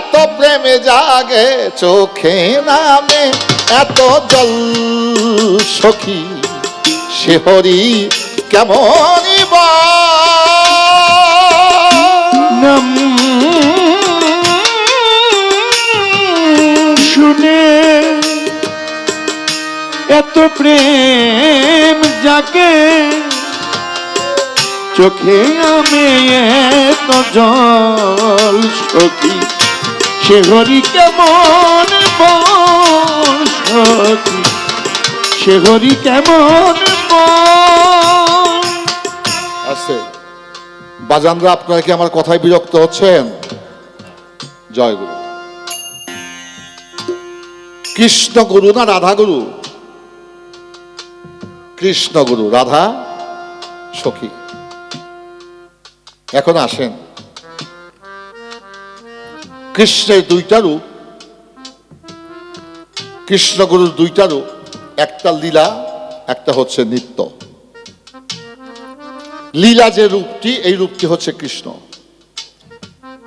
এত প্রেমে জাগে চোখে নামে এত জল সখী সে হরি কেমন নাম শুনে এত প্রেম জাগে চোখে আমি এত জল সখী সে হরি কেমন সখী সে হরি কেমন আছে। বাজানরা আপনারা কি আমার কথায় বিরক্ত হচ্ছেন? জয় গুরু। কৃষ্ণ গুরু না রাধা গুরু? কৃষ্ণ গুরু, রাধা সখী। এখন আসেন, কৃষ্ণের দুইটা রূপ, কৃষ্ণ গুরুর দুইটা রূপ, একটা লীলা, একটা হচ্ছে নিত্য। লীলা যে রূপটি, এই রূপটি হচ্ছে কৃষ্ণ,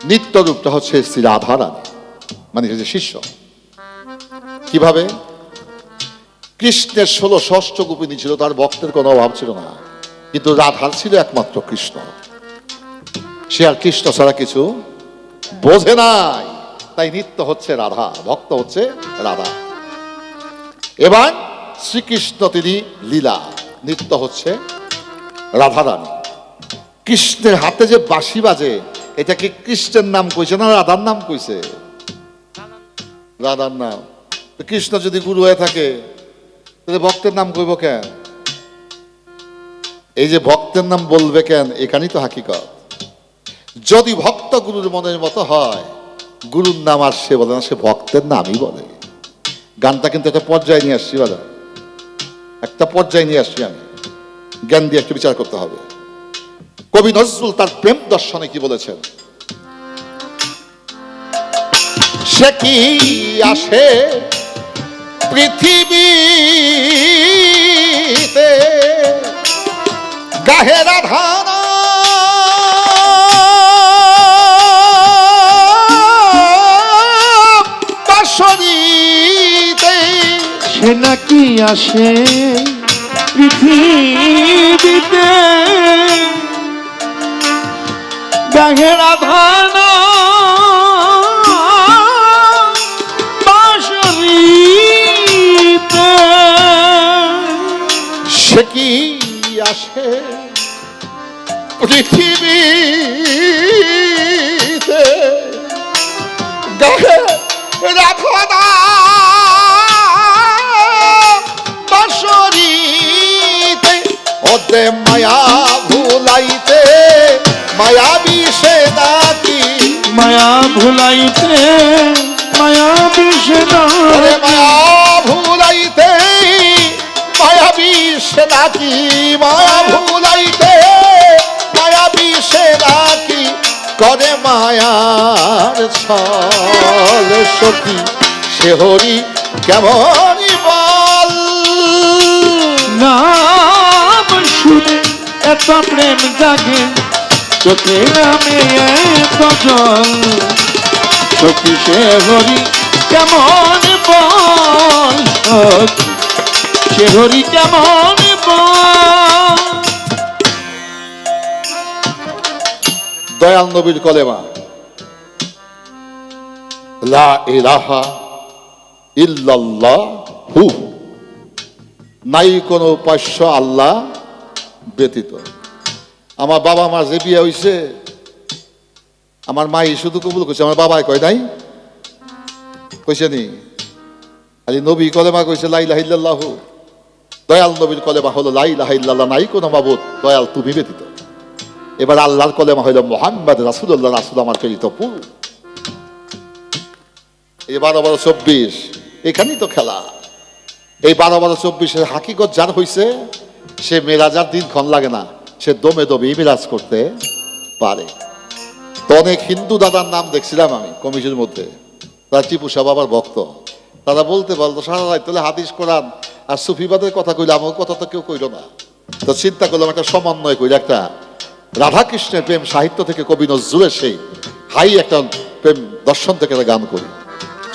নিত্য রূপটা হচ্ছে শ্রী রাধা রানী, মানে যে শিষ্য। কিভাবে? কৃষ্ণের 16 ষষ্ঠ গোপিনী ছিল, তার ভক্তের কোনো অভাব ছিল না, কিন্তু রাধার ছিল একমাত্র কৃষ্ণ। সে আর কৃষ্ণ ছাড়া কিছু বোঝে নাই, তাই নিত্য হচ্ছে রাধা, ভক্ত হচ্ছে রাধা। এবার শ্রীকৃষ্ণ তিনি লীলা, নিত্য হচ্ছে রাধা রানী। কৃষ্ণের হাতে যে বাঁশি বাজে, এটা কি কৃষ্ণের নাম কইছে না রাধার নাম কইছে? রাধার নাম। কৃষ্ণ যদি গুরু হয়ে থাকে তাহলে ভক্তের নাম কইব কেন? এই যে ভক্তের নাম বলবে কেন, এখানেই তো হাকিকত। যদি ভক্ত গুরুর মনের মতো হয়, গুরুর নাম আর সে বলে না, সে ভক্তের নামই বলে। গানটা কিন্তু একটা পর্যায়ে নিয়ে আসছি, বাবা, একটা পর্যায়ে নিয়ে আসছি আমি, জ্ঞান দিয়ে একটু বিচার করতে হবে। কবি নজরুল তার প্রেম দর্শনে কি বলেছেন? সে কি আসে পৃথিবীতে গাহে রাধা বাঁশরীতে, সে নাকি আসে পৃথিবীতে গাহে রাধা বাঁশরীতে। সে কি আসে পৃথিবীতে গাহে রাধা বাঁশরীতে, ওতে মায়া ভুলাইতে মায়াবী সে নাকি, মায়া ভুলাইতে মায়া বিষেদা, মায়া ভুলাইতে মায়াবী সে নাকি, মায়া ভুলাইতে মায়াবী সে নাকি, করে মায়ার ছল সখী সে হরি কেমন বল। নাম শুনে এত প্রেম জাগে চোখে আমি এত জল সখী সে হরি কেমন বল, সে হরি কেমন বল। দয়াল নবীর কলেমা, লা ইলাহা ইল্লাল্লাহু, নাই কোনো উপাস্য আল্লাহ ব্যতীত। আমার বাবা মার যে বিয়ে হইছে, আমার মাই শুধু কবুল করছে, আমার বাবাই কয় নাই, কইছে নি? খালি নবী কলেমা কইছে লা ইলাহা ইল্লাল্লাহু। দয়াল নবীর কলেমা হলো লা ইলাহা ইল্লাল্লাহ, নাই কোনো মাবুদ দয়াল তুমি ব্যতীত। এবার আল্লাহর কলেমা হইল মুহাম্মদ রাসূলুল্লাহ, রাসূল আমার প্রেরিত পুরু। এই 12-12-24, এখানেই তো খেলা। এই 12-12-24 হাকিকত যার হইছে, সে মেরাজার দিন ক্ষণ লাগে না, সে দমে দমে মিরাজ করতে পারে। তো অনেক হিন্দু দাদার নাম দেখছিলাম আমি কমিটির মধ্যে, তারা টিপু সাহেব বাবার ভক্ত। তারা বলতে বলতো সারা রাত তাহলে হাদিস কোরআন আর সুফিবাদের কথা কইলে, আমার কথা তো কেউ কইল না। তো চিন্তা করলাম একটা সমন্বয় কইলে একটা রাধাকৃষ্ণের প্রেম সাহিত্য থেকে কবি নজরুলের সেই হাই একটা প্রেম দর্শন থেকে একটা গান করি।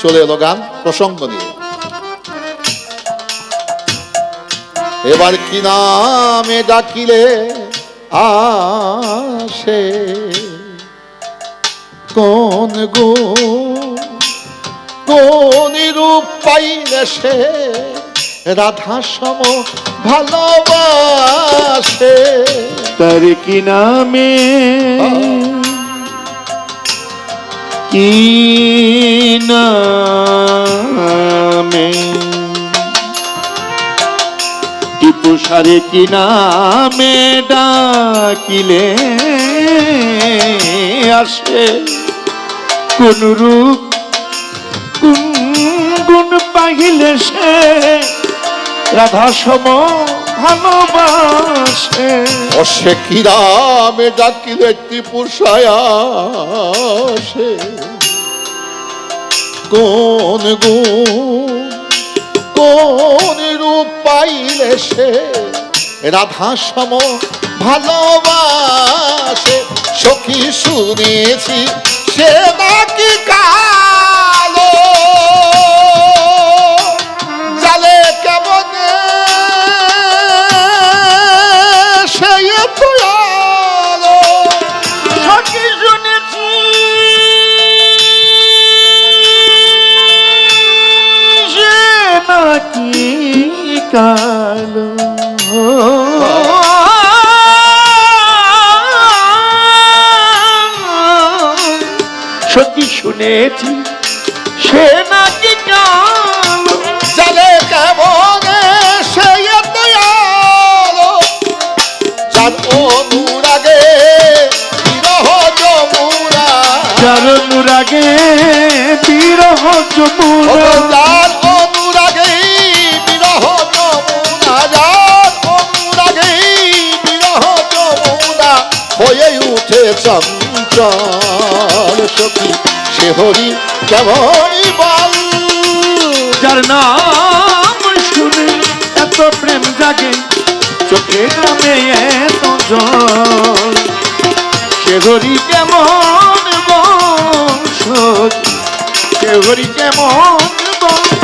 চলে এলো গান প্রসঙ্গ নিয়ে। এবার কি নামে ডাকিলে আসে, কোন কোন রূপ পাইলে সে রাধা সম ভালোবাসে। তার কি নামে কি নামে টিপু সারে কি নামে ডাকিলে আসে, কোন রূপ কোন গুণ পাইলে সে রাধা সম ভালোবাসে। ও সে কি নামে ডাকিলে ত্রিপুষায় আসে, কোন কোন রূপ পাইলে সে রাধা সম ভালোবাসে। সখী শুনেছি সে নাকি কালো, জালে কেমন সে এতো আলো। সখী শুনেছি সে নাকি কালো, সখী শুনেছি সে নাকি কালো, জালে কেমন সে এতো আলো। যার অনুরাগে বিরহ যমুনা, যার অনুরাগে বিরহ যমুনা, যার অনুরাগে বিরহ যমুনা, যার অনুরাগে বিরহ যমুনা হয়ে উঠে চঞ্চল। সখী সে হরি কেমনই বল, যার নাম শুনে এত প্রেম জাগে চোখে নামে এত জল। সে হরি কেমন বংশ, সে হরি কেমন বংশ,